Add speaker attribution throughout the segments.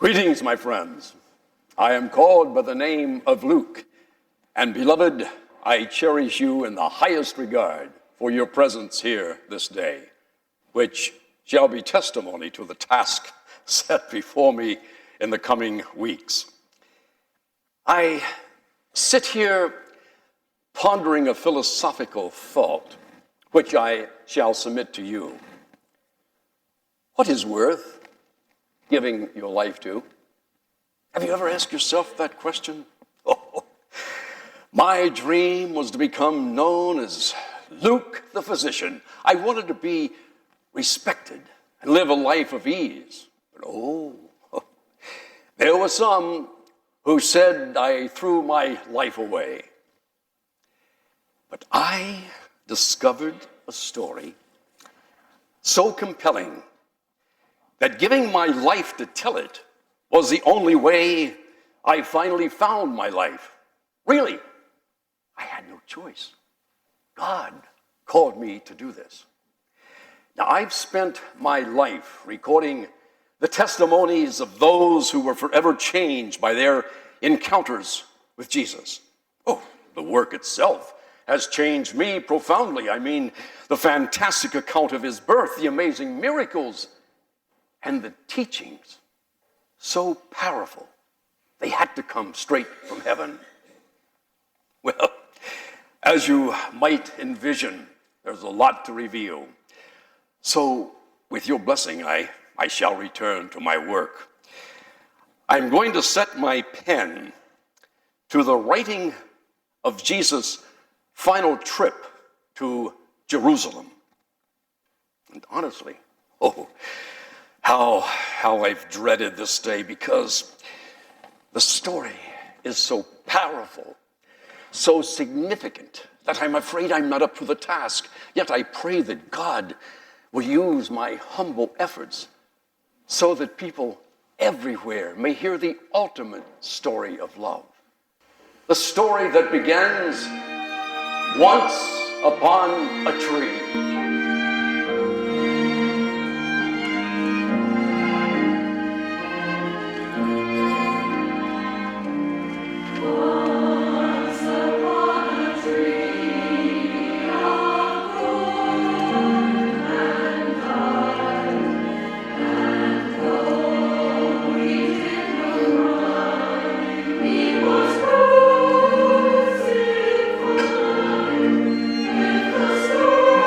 Speaker 1: Greetings, my friends. I am called by the name of Luke, and beloved, I cherish you in the highest regard for your presence here this day, which shall be testimony to the task set before me in the coming weeks. I sit here pondering a philosophical thought, which I shall submit to you. What is worth giving your life to? Have you ever asked yourself that question? Oh, my dream was to become known as Luke the physician. I wanted to be respected and live a life of ease. But there were some who said I threw my life away. But I discovered a story so compelling that giving my life to tell it was the only way I finally found my life. Really, I had no choice. God called me to do this. Now, I've spent my life recording the testimonies of those who were forever changed by their encounters with Jesus. Oh, the work itself has changed me profoundly. I mean, the fantastic account of his birth, the amazing miracles, and the teachings, so powerful, they had to come straight from heaven. Well, as you might envision, there's a lot to reveal. So, with your blessing, I shall return to my work. I'm going to set my pen to the writing of Jesus' final trip to Jerusalem. And honestly, how I've dreaded this day, because the story is so powerful, so significant, that I'm afraid I'm not up to the task. Yet I pray that God will use my humble efforts so that people everywhere may hear the ultimate story of love. The story that begins once upon a tree.
Speaker 2: Story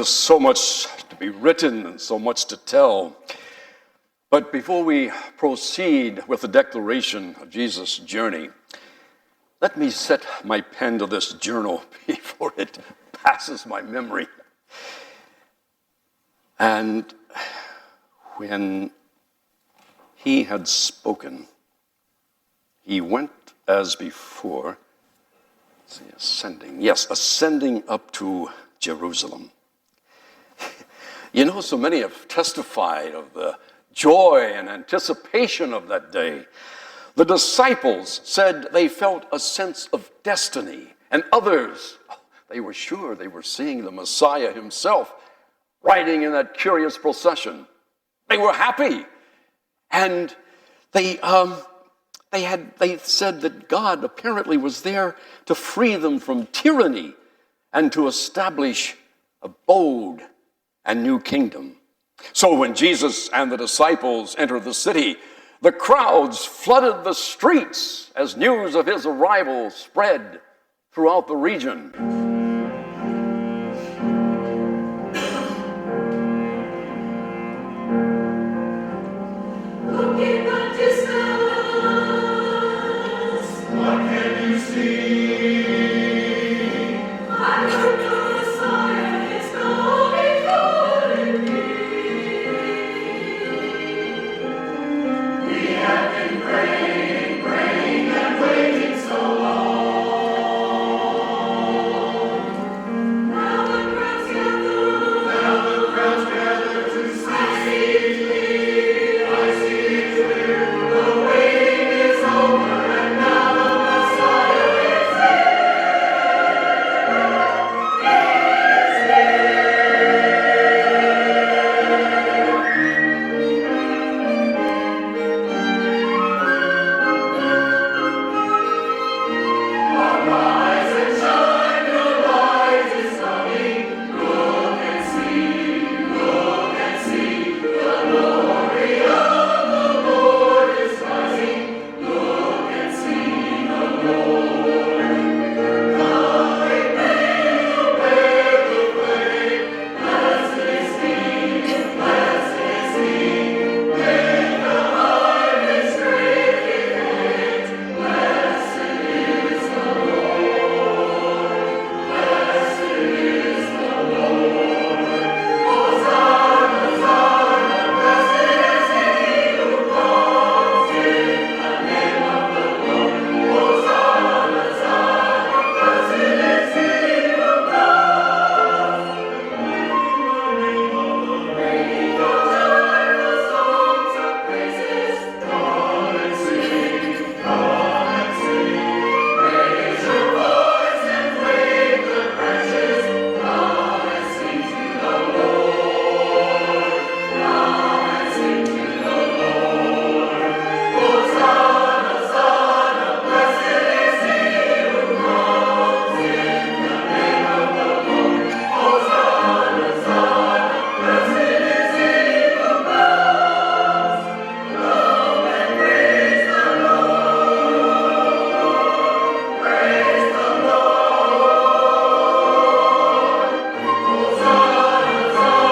Speaker 1: is so much to be written and so much to tell. But before we proceed with the declaration of Jesus' journey, let me set my pen to this journal before it passes my memory. And when he had spoken, he went as before, ascending up to Jerusalem. You know, so many have testified of the joy and anticipation of that day. The disciples said they felt a sense of destiny, and others, they were sure they were seeing the Messiah himself riding in that curious procession. They were happy, and they said that God apparently was there to free them from tyranny and to establish a bold and new kingdom. So when Jesus and the disciples entered the city, the crowds flooded the streets as news of his arrival spread throughout the region.
Speaker 2: Look in the distance. What can you see? I heard the Messiah is coming calling me. We have been praying and waiting so long. Now the crowds gather to see. I see it clear. I see it clear. The waiting is over, and now the Messiah is here. Arise and shine, your light is coming. Look and see, the glory of the Lord is rising. Look and see the Lord. Come, make way, bear the way. Blessed is He, blessed is He. Make the harvest great event. Blessed is the Lord. Blessed is the Lord. Hosanna, Hosanna, blessed is He who comes in the name of the Lord. Hosanna, Hosanna, blessed is He who comes. Bringing your joyful songs of praises. Come and sing, come and sing. Raise your voice and wave the branches. Come and sing to the Lord. Come and sing to the Lord. Hosanna, Hosanna, blessed is He who comes in the name of the Lord. Hosanna, Hosanna, blessed is He who comes. Come and praise the Lord. Praise the Lord. Hosanna, Hosanna, come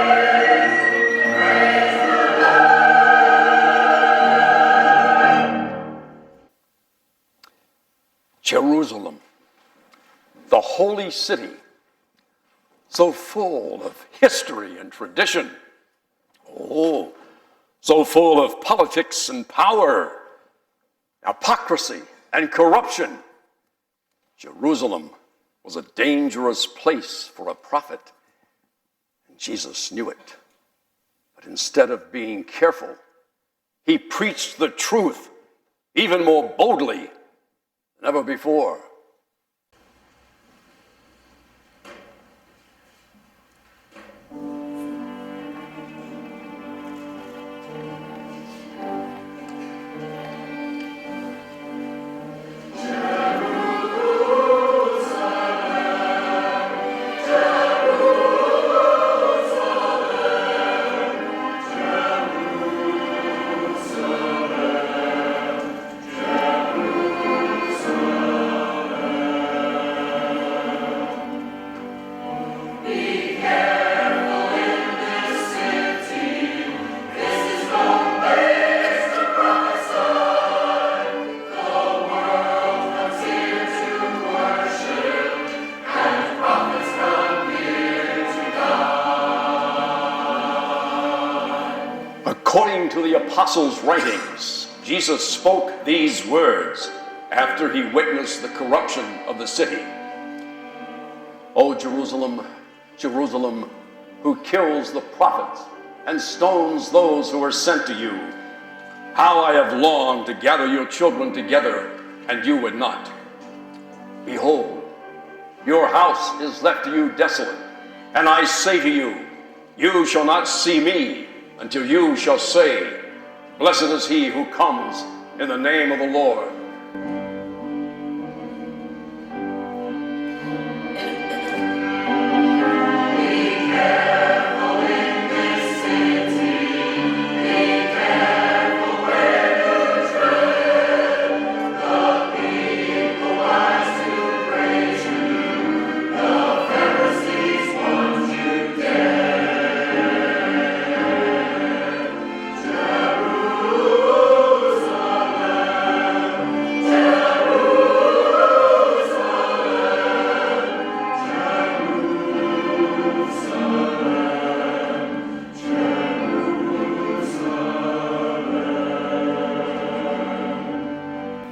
Speaker 2: and praise the
Speaker 1: Jerusalem, the holy city, so full of history and tradition. Oh, so full of politics and power, hypocrisy and corruption. Jerusalem was a dangerous place for a prophet, and Jesus knew it. But instead of being careful, he preached the truth even more boldly than ever before. According to the apostles' writings, Jesus spoke these words after he witnessed the corruption of the city. O Jerusalem, Jerusalem, who kills the prophets and stones those who are sent to you, how I have longed to gather your children together, and you would not. Behold, your house is left to you desolate, and I say to you, you shall not see me until you shall say, blessed is he who comes in the name of the Lord.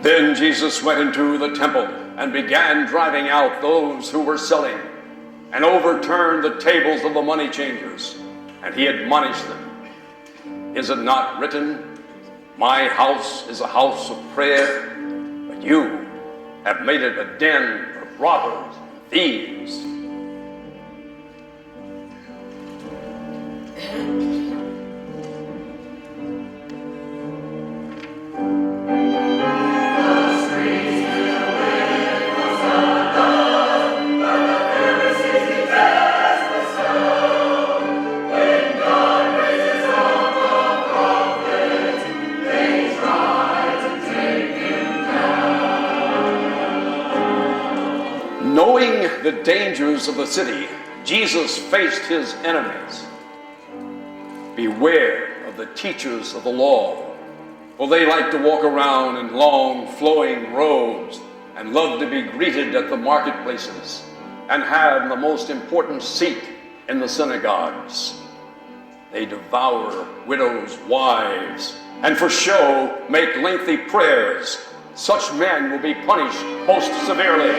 Speaker 1: Then Jesus went into the temple and began driving out those who were selling, and overturned the tables of the money changers, and he admonished them. Is it not written, my house is a house of prayer, but you have made it a den of robbers and thieves? Knowing the dangers of the city, Jesus faced his enemies. Beware of the teachers of the law, for they like to walk around in long flowing robes and love to be greeted at the marketplaces and have the most important seat in the synagogues. They devour widows' wives and for show make lengthy prayers. Such men will be punished most severely.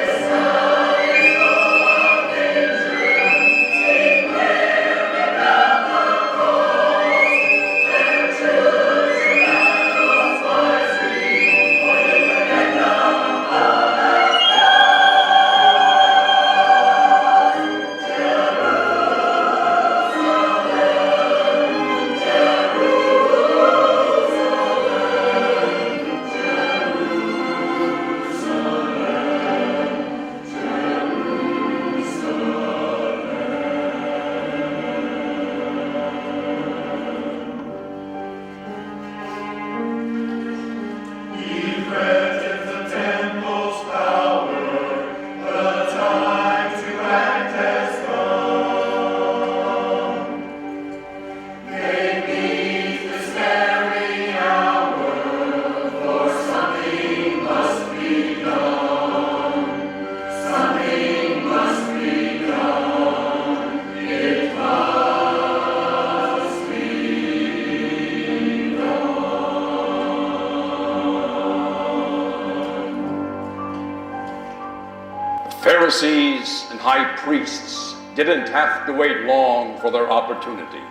Speaker 1: Pharisees and high priests didn't have to wait long for their opportunity.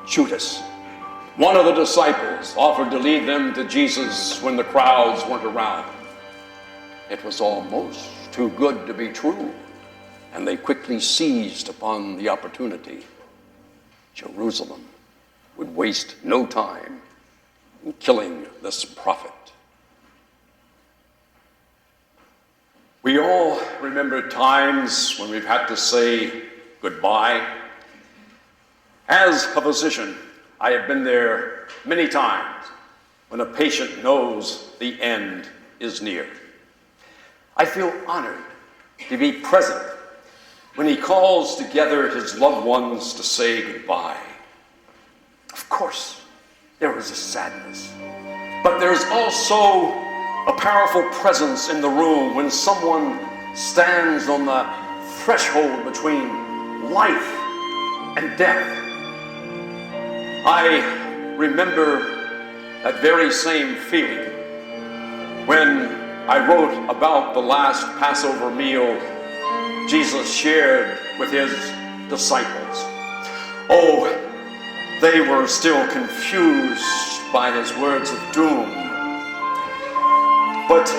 Speaker 1: Judas, one of the disciples, offered to lead them to Jesus when the crowds weren't around. It was almost too good to be true, and they quickly seized upon the opportunity. Jerusalem would waste no time in killing this prophet. We all remember times when we've had to say goodbye. As a physician, I have been there many times when a patient knows the end is near. I feel honored to be present when he calls together his loved ones to say goodbye. Of course, there is a sadness, but there's also a powerful presence in the room when someone stands on the threshold between life and death. I remember that very same feeling when I wrote about the last Passover meal Jesus shared with his disciples. Oh, they were still confused by his words of doom. But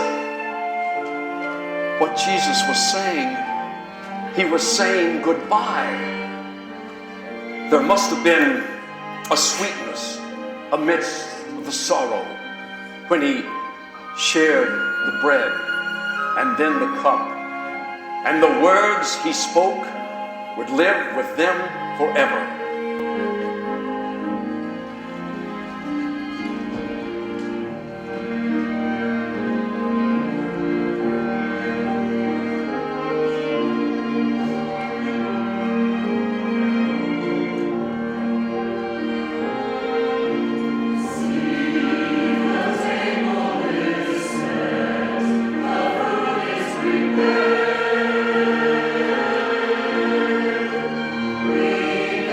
Speaker 1: what Jesus was saying, he was saying goodbye. There must have been a sweetness amidst the sorrow when he shared the bread and then the cup. And the words he spoke would live with them forever.
Speaker 2: We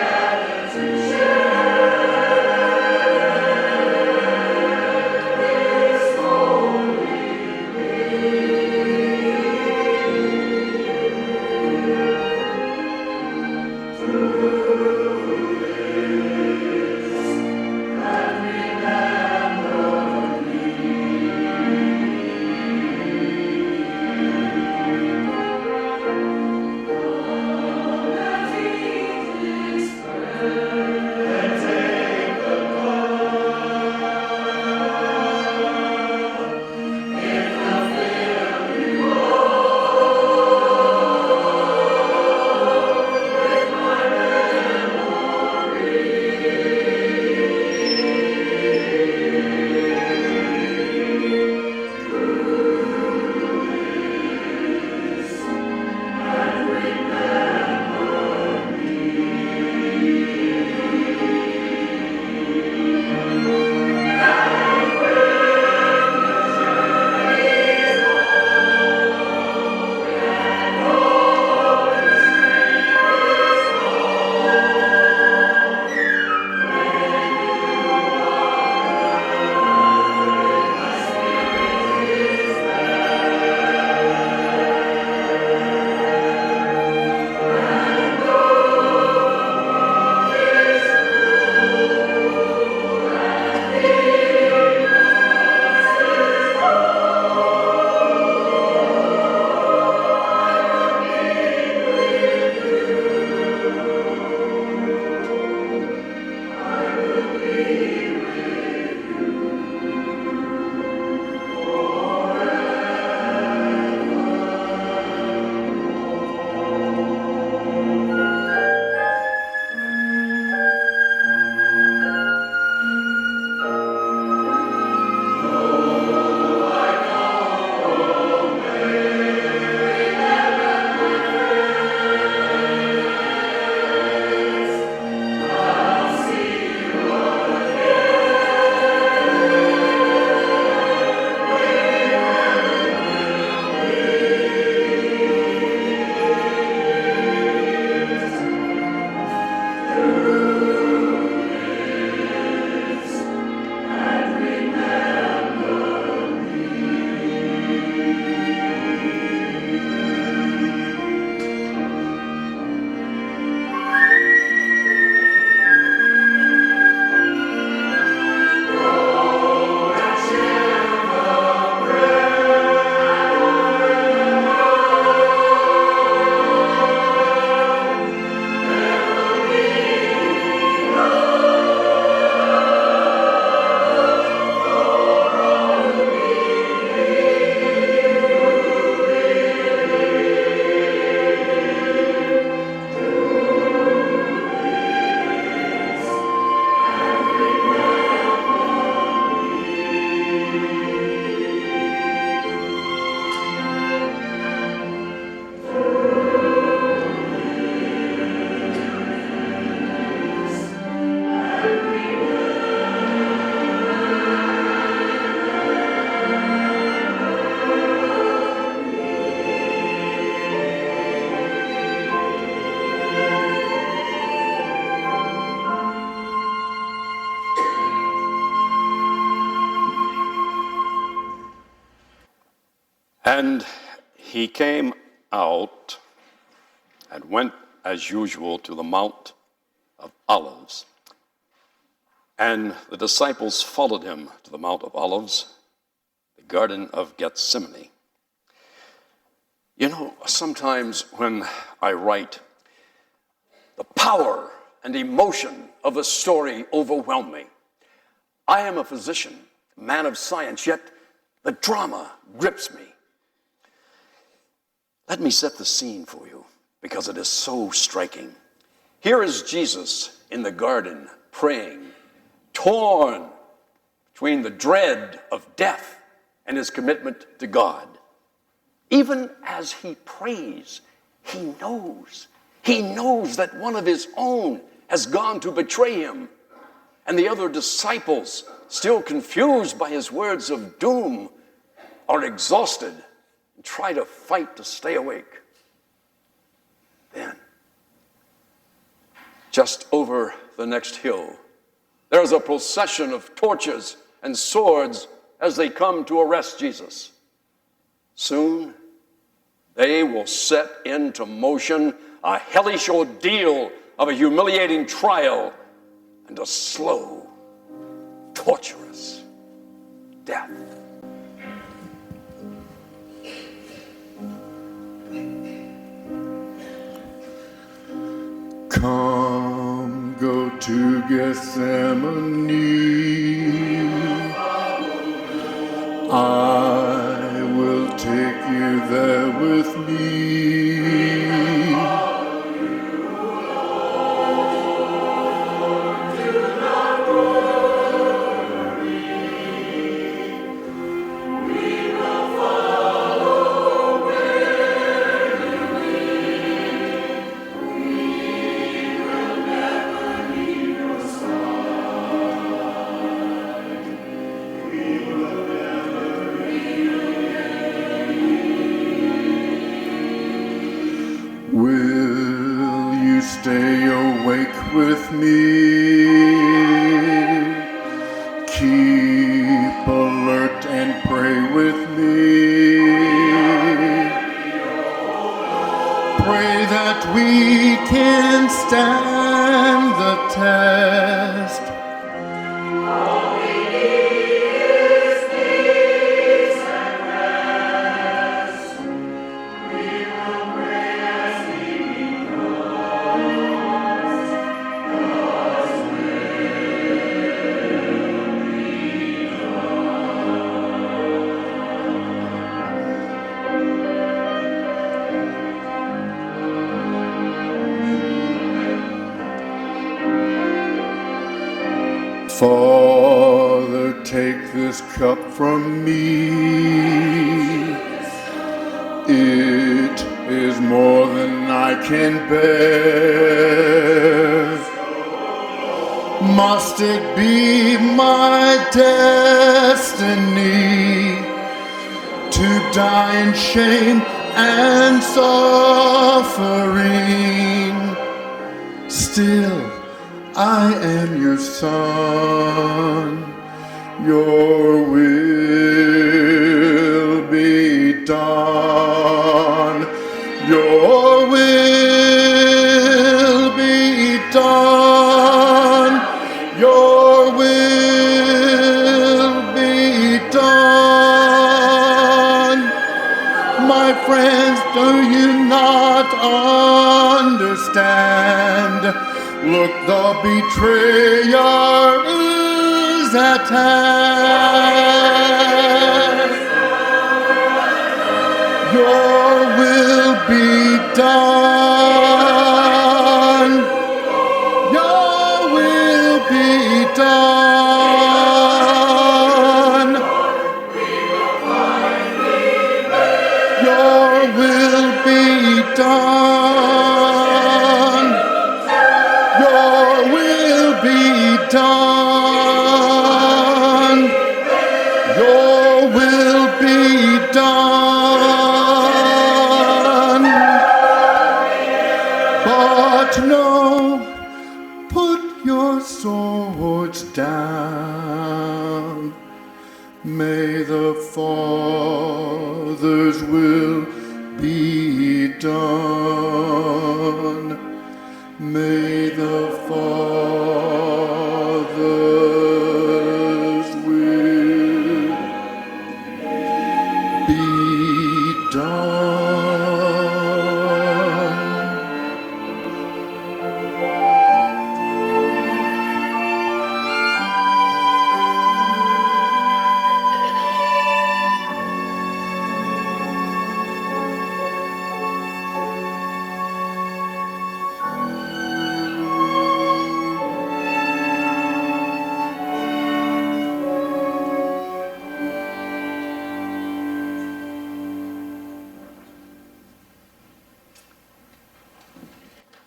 Speaker 1: And he came out and went as usual to the Mount of Olives. And the disciples followed him to the Mount of Olives, the Garden of Gethsemane. You know, sometimes when I write, the power and emotion of a story overwhelm me. I am a physician, a man of science, yet the drama grips me. Let me set the scene for you, because it is so striking. Here is Jesus in the garden praying, torn between the dread of death and his commitment to God. Even as he prays, he knows that one of his own has gone to betray him. And the other disciples, still confused by his words of doom, are exhausted and try to fight to stay awake. Then, just over the next hill, there's a procession of torches and swords as they come to arrest Jesus. Soon, they will set into motion a hellish ordeal of a humiliating trial and a slow, torturous death.
Speaker 2: Come, go to Gethsemane. I will take you there with me. Stay awake with me. Keep alert and pray with me. Pray that we can stand the test. All we need is peace and rest. We will pray as evening comes. Father, take this cup from me. It is more than I can bear. Must it be my destiny to die in shame and suffering? Still, I am your son, your will be done, your will be done, your will be done. My friends, do you not understand? Look, the betrayer is at hand. Your will be done. Your will be done. Your will be done. Your will be done. Your will be done. But no, put your swords down. May the
Speaker 3: the Father's will be done. May the Father's will be done.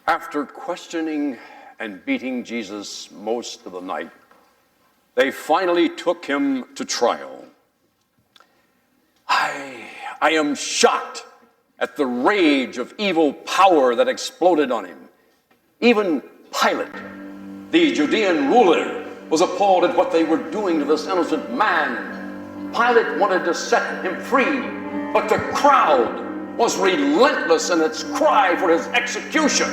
Speaker 1: After questioning and beating Jesus most of the night, they finally took him to trial. I am shocked at the rage of evil power that exploded on him. Even Pilate, the Judean ruler, was appalled at what they were doing to this innocent man. Pilate wanted to set him free, but the crowd was relentless in its cry for his execution,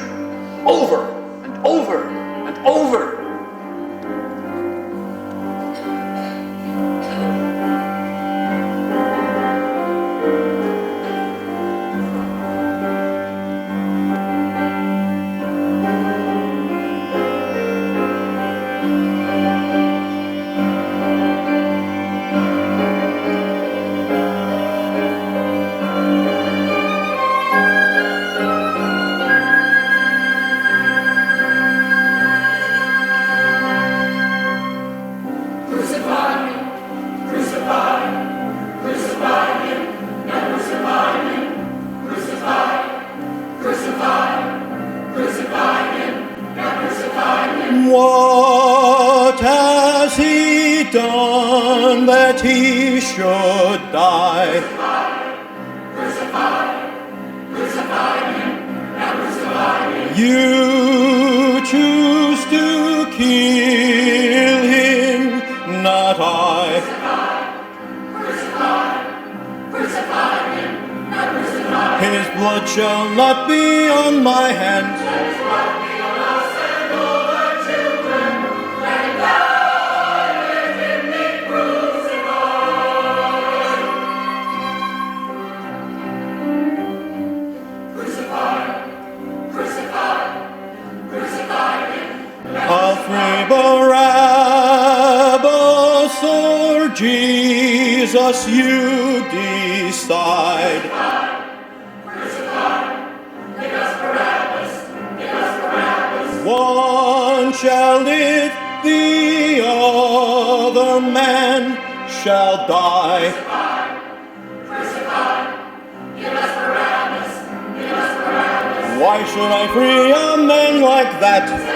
Speaker 1: over and over and over.
Speaker 3: What has he done that he should die? Crucify him, crucify him. You choose to kill him, not I. Crucify him, crucify him. His blood shall not be on my hands. I'll free Barabbas or Jesus, you decide. Crucify, give us Barabbas, One shall live, the other man shall die. Crucify, give us Barabbas, Why should I free a man like that?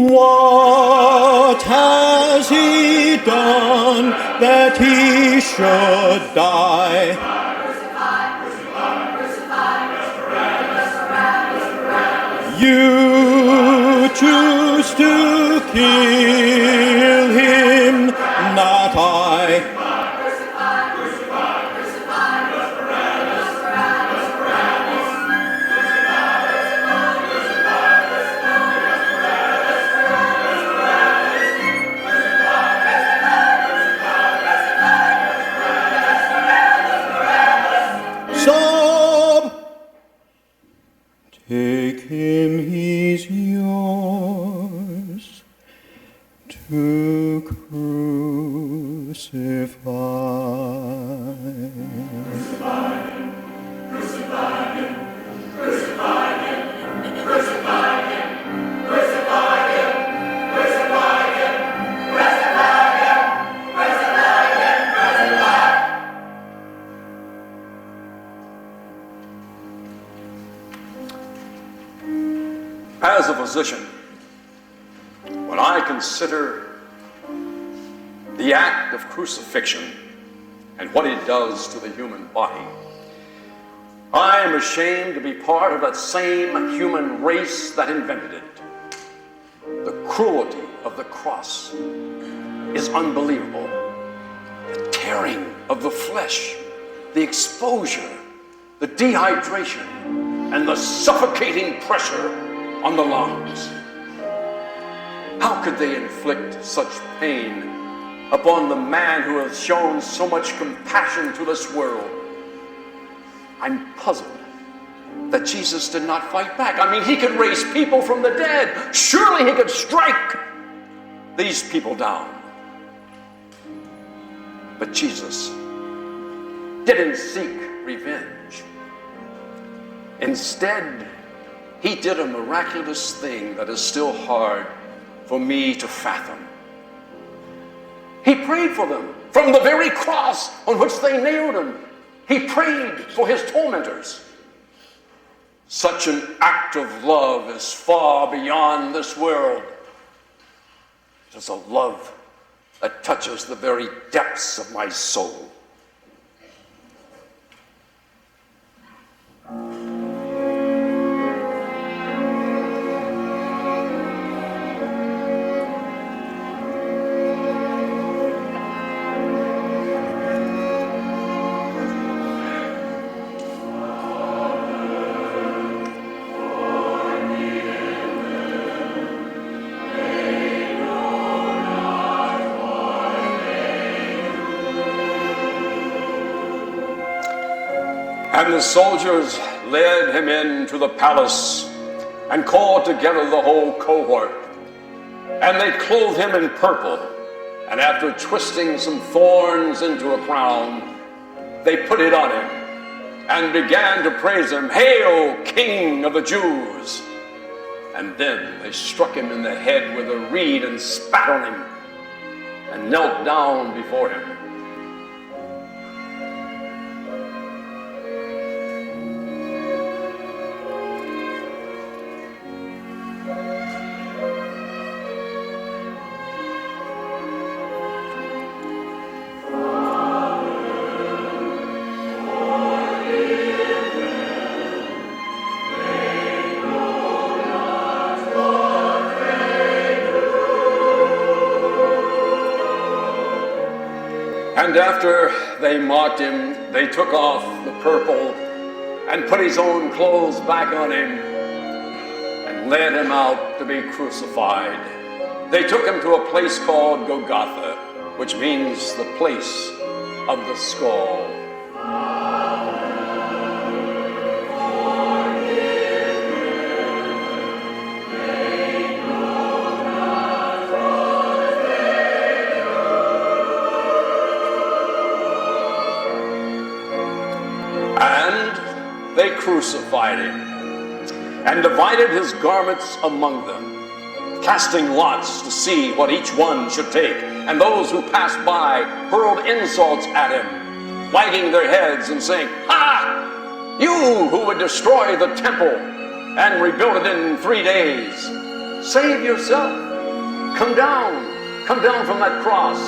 Speaker 3: What has he done that he should die? You choose to kill him, not I. Take him, he's yours to crucify. Crucify him, crucify him, crucify him, crucify him, crucify him, crucify him, crucify him, crucify him, crucify.
Speaker 1: As a physician, when I consider the act of crucifixion and what it does to the human body, I am ashamed to be part of that same human race that invented it. The cruelty of the cross is unbelievable. The tearing of the flesh, the exposure, the dehydration, and the suffocating pressure on the lungs. How could they inflict such pain upon the man who has shown so much compassion to this world? I'm puzzled that Jesus did not fight back. I mean, he could raise people from the dead. Surely he could strike these people down. But Jesus didn't seek revenge. Instead, he did a miraculous thing that is still hard for me to fathom. He prayed for them from the very cross on which they nailed him. He prayed for his tormentors. Such an act of love is far beyond this world. It is a love that touches the very depths of my soul. And the soldiers led him into the palace and called together the whole cohort. And they clothed him in purple, and after twisting some thorns into a crown, they put it on him and began to praise him, "Hail, King of the Jews!" And then they struck him in the head with a reed and spat on him and knelt down before him. And after they mocked him, they took off the purple and put his own clothes back on him and led him out to be crucified. They took him to a place called Golgotha, which means the place of the skull. They crucified him and divided his garments among them, casting lots to see what each one should take. And those who passed by hurled insults at him, wagging their heads and saying, "Ha! You who would destroy the temple and rebuild it in 3 days, save yourself. Come down from that cross."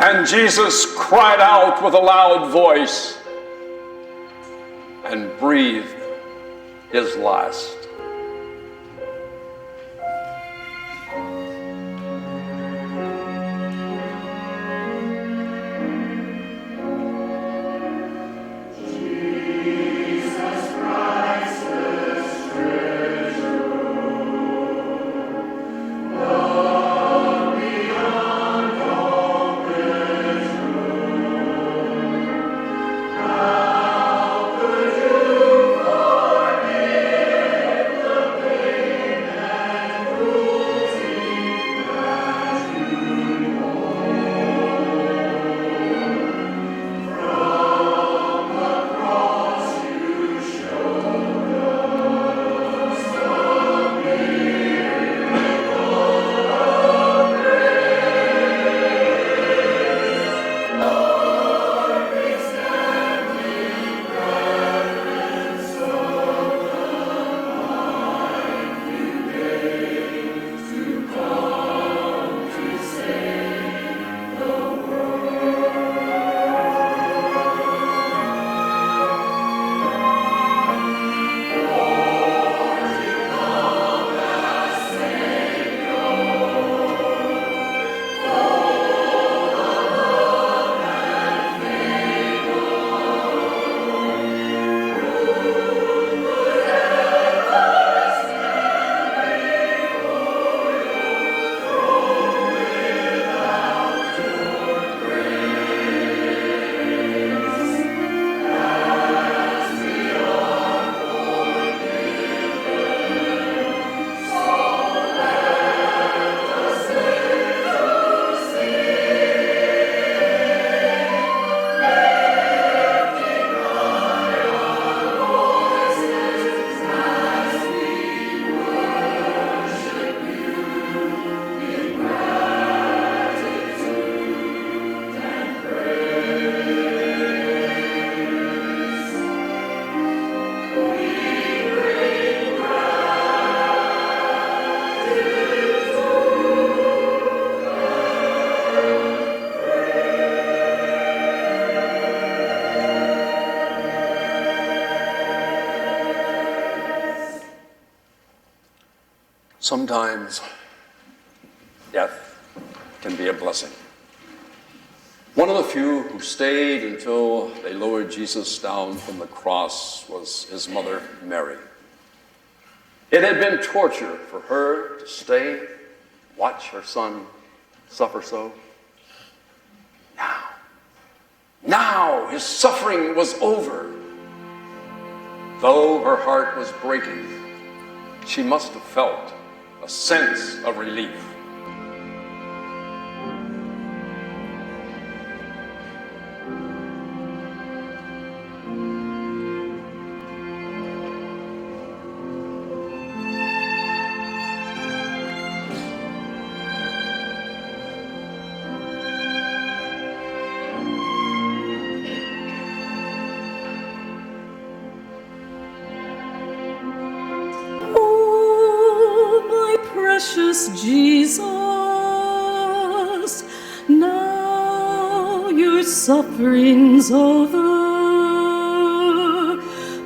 Speaker 1: And Jesus cried out with a loud voice and breathed his last. Sometimes death can be a blessing. One of the few who stayed until they lowered Jesus down from the cross was his mother, Mary. It had been torture for her to stay, watch her son suffer so. Now his suffering was over. Though her heart was breaking, she must have felt a sense of relief.
Speaker 4: Jesus, now your suffering's over.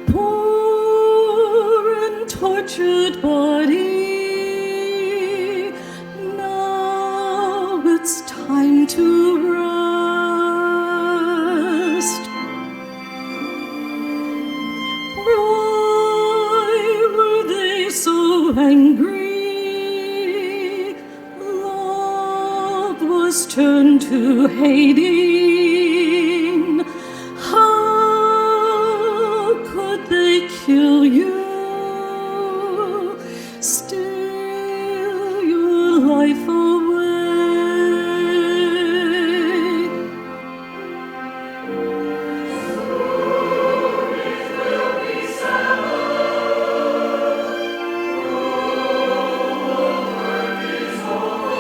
Speaker 4: Poor and tortured body, now it's time to rest. Why were they so angry? Turn to hating. How could they kill you? Steal your life away. Stories will be settled. Cruel work is over.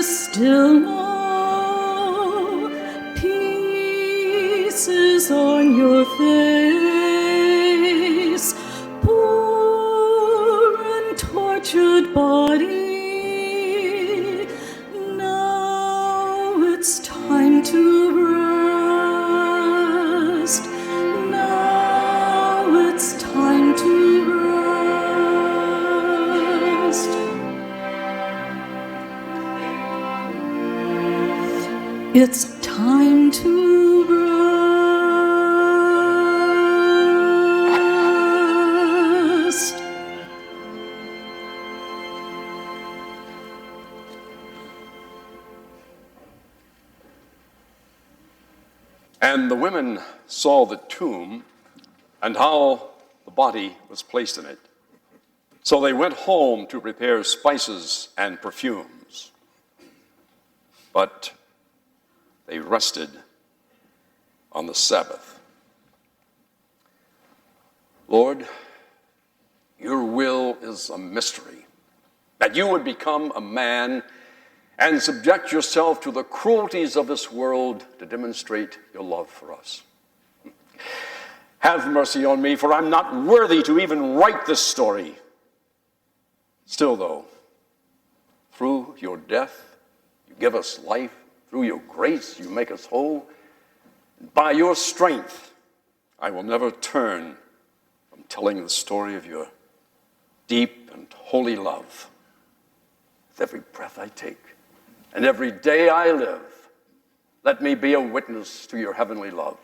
Speaker 4: Still no peace is on your face, poor and tortured body. Now it's time to rest. Now it's time to rest. It's time to rest.
Speaker 1: And the women saw the tomb and how the body was placed in it. So they went home to prepare spices and perfumes. But they rested on the Sabbath. Lord, your will is a mystery, that you would become a man and subject yourself to the cruelties of this world to demonstrate your love for us. Have mercy on me, for I'm not worthy to even write this story. Still, though, through your death, you give us life. Through your grace, you make us whole. By your strength, I will never turn from telling the story of your deep and holy love. With every breath I take and every day I live, let me be a witness to your heavenly love.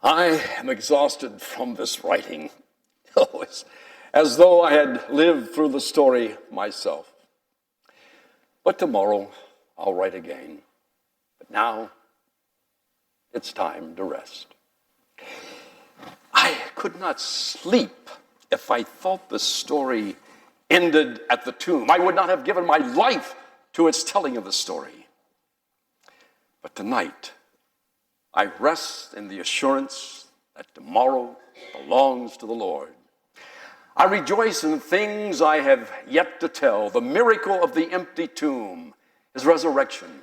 Speaker 1: I am exhausted from this writing. Oh, it's as though I had lived through the story myself. But tomorrow I'll write again. But now it's time to rest. I could not sleep if I thought the story ended at the tomb. I would not have given my life to its telling of the story. But tonight, I rest in the assurance that tomorrow belongs to the Lord. I rejoice in things I have yet to tell, the miracle of the empty tomb, his resurrection,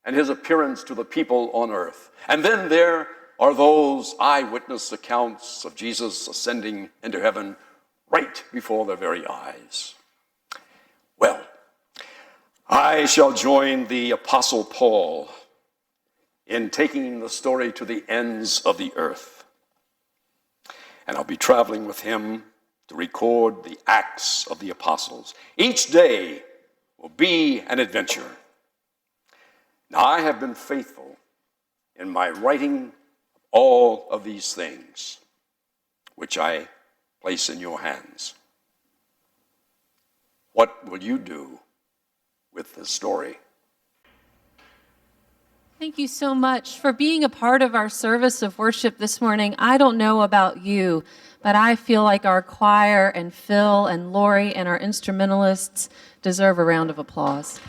Speaker 1: and his appearance to the people on earth. And then there are those eyewitness accounts of Jesus ascending into heaven right before their very eyes. Well, I shall join the Apostle Paul in taking the story to the ends of the earth. And I'll be traveling with him to record the Acts of the Apostles. Each day will be an adventure. Now, I have been faithful in my writing all of these things, which I place in your hands. What will you do with this story?
Speaker 5: Thank you so much for being a part of our service of worship this morning. I don't know about you, but I feel like our choir and Phil and Lori and our instrumentalists deserve a round of applause.